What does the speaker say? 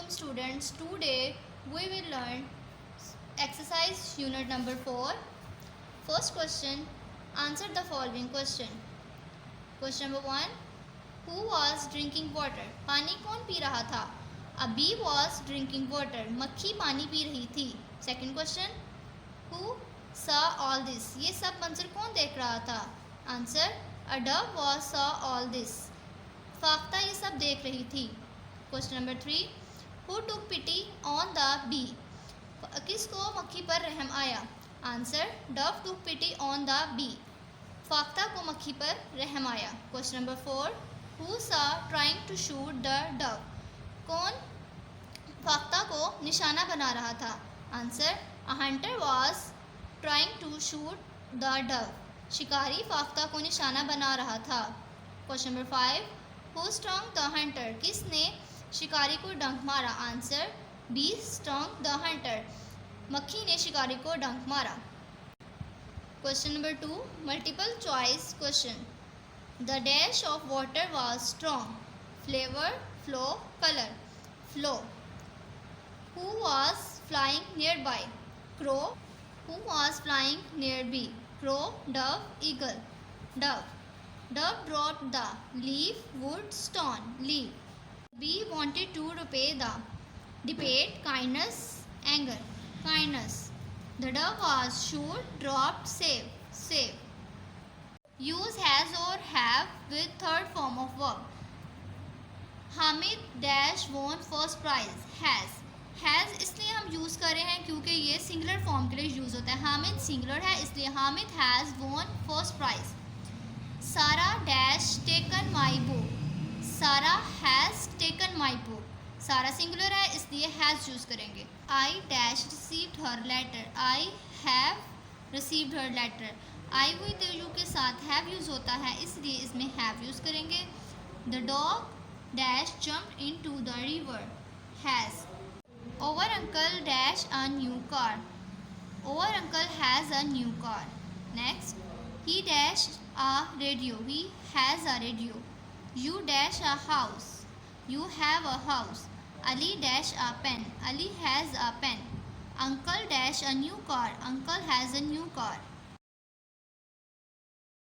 Assalamualaikum students. Today we will learn exercise unit number 4. First question, answer the following question. Question number 1, who was drinking water? पानी कौन P रहा था? A bee was drinking water. मक्खी पानी P रही थी. Second question, who saw all this? ये सब मंजर कौन देख रहा था? Answer, a dove was saw all this. फाख्ता ये सब देख रही थी. Question number 3, who took pity on the bee? किसको मक्खी पर रहम आया? Answer, dove took pity on the bee. फाख्ता को मक्खी पर रहम आया. Question number 4, who saw trying to shoot the dove? कौन फाख्ता को निशाना बना रहा था? Answer, a hunter was trying to shoot the dove. शिकारी फाख्ता को निशाना बना रहा था. Question number 5, who stung the hunter? किसने शिकारी को डंक मारा? Answer, bee stung the hunter. मक्खी ने शिकारी को डंक मारा. Question number 2, multiple choice question. The dash of water was strong. Flavour, flow, colour. Flow. Who was flying nearby? Crow. Who was flying near bee? Crow, dove, eagle. Dove. Dove dropped the leaf, wood, stone. Leaf. Bee wanted to repay the debate, kindness, anger. Kindness. The dove was short, dropped, save. Save. Use has or have with third form of verb. Hamid dash won first prize. Has. Has इसलिए हम use कर रहे हैं क्योंकि ये singular form के लिए use होता है. हामिद सिंगुलर है इसलिए Hamid has won first prize. Sara dash taken my book. Sara has taken my book. Sara singular है इसलिए हैज़ यूज़ करेंगे. I dash received her letter. I have received her letter. I with you के साथ हैव यूज़ होता है इसलिए इसमें हैव यूज़ करेंगे. The dog dash jump into the river. Has. Our uncle dash a new car. Our uncle has a new car. Next, he dash a radio. He has a radio. You dash a house. You have a house. Ali dash a pen. Ali has a pen. Uncle dash a new car. Uncle has a new car.